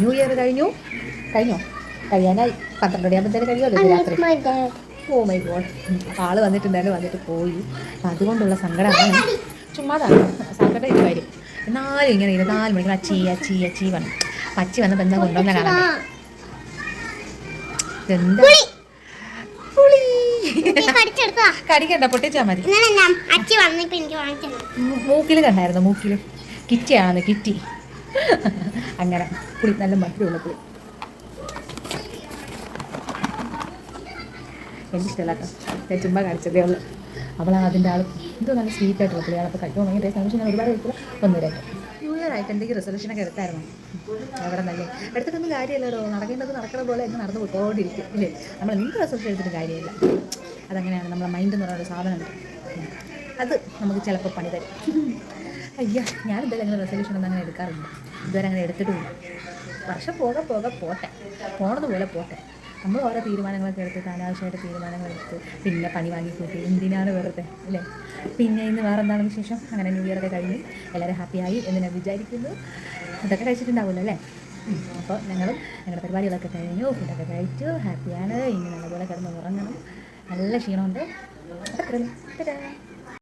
New year കഴിഞ്ഞോ കഴിയാനായി 12 മണിയാകുമ്പോഴത്തേനും കഴിയുമല്ലോ രാത്രി. Oh my God. അപ്പോൾ ആൾ വന്നിട്ടുണ്ടായിരുന്നു, വന്നിട്ട് പോയി. അപ്പം അതുകൊണ്ടുള്ള സങ്കടമാണ്. ചുമ്മാതാണ് സങ്കടം ഇത് വരും. എന്നാലും ഇങ്ങനെ 24 മണിക്കൂർ അച്ചി വന്നു. അച്ചി വന്നപ്പോൾ എന്താ കൊണ്ടുവന്ന കാണണ്ടേ? എന്താ പുളി കടിക്കണ്ട, പൊട്ടിച്ചാൽ മതി. മൂക്കിൽ കണ്ടായിരുന്നു, മൂക്കിൽ കിറ്റിയാണ് കിറ്റി. അങ്ങനെ പുളി, നല്ല മധുരമുള്ള പുളി. എനിക്കിഷ്ടമല്ല കേട്ടോ, ഞാൻ ചുമ്മാ കാണിച്ചതേ ഉള്ളൂ. അവൾ അതിൻ്റെ ആൾ എന്തോ നല്ല സ്വീറ്റായിട്ടുള്ള പുളിയാണ്. അപ്പോൾ കഴിക്കുമ്പോൾ ഭയങ്കര ടേസ്റ്റ്. പക്ഷേ ഞാൻ ഒരുപാട് കഴിക്കില്ല, 1 2. ന്യൂ ഇയർ ആയിട്ട് എന്തെങ്കിലും റെസൊല്യൂഷനൊക്കെ എടുത്തായിരുന്നു? എവിടെ നല്ലേ എടുത്തിട്ടൊന്നും കാര്യമില്ലല്ലോ. നടക്കേണ്ടത് നടക്കുന്ന പോലെ അങ്ങ് നടന്നു പോയിക്കൊണ്ടിരിക്കും ഇല്ലേ? നമ്മൾ എന്ത് റെസൊല്യൂഷൻ എടുത്തിട്ട് കാര്യമില്ല. അതങ്ങനെയാണ്. നമ്മളെ മൈൻഡ് എന്ന് പറയുന്നൊരു സാധനമുണ്ട്, അത് നമുക്ക് ചിലപ്പോൾ പണി തരും. അയ്യോ, ഞാനെന്തായാലും അങ്ങനെ റെസൊല്യൂഷനൊന്നും അങ്ങനെ എടുക്കാറില്ല, ഇതുവരെ അങ്ങനെ എടുത്തിട്ടുമില്ല. വർഷം പോകെ പോട്ടെ, പോണതുപോലെ പോട്ടെ. നമ്മൾ ഓരോ തീരുമാനങ്ങളൊക്കെ എടുത്തിട്ട് അനാവശ്യമായിട്ട് തീരുമാനങ്ങളെടുത്ത് പിന്നെ പണി വാങ്ങിക്കൂട്ടി എന്തിനാണ് വെറുതെ അല്ലേ? പിന്നെ ഇന്ന് വേറെ എന്താണ് വിശേഷം? അങ്ങനെ ന്യൂ ഇയറൊക്കെ കഴിഞ്ഞ് എല്ലാവരും ഹാപ്പിയായി എന്ന് ഞാൻ വിചാരിക്കുന്നു. ഫുഡൊക്കെ കഴിച്ചിട്ടുണ്ടാവില്ല അല്ലേ? അപ്പോൾ ഞങ്ങളുടെ പരിപാടികളൊക്കെ കഴിഞ്ഞു, ഫുഡൊക്കെ കഴിച്ചു, ഹാപ്പിയാണ്. ഇനി നല്ലപോലെ കിടന്ന് ഉറങ്ങണം, നല്ല ക്ഷീണമുണ്ട്. അത്രയും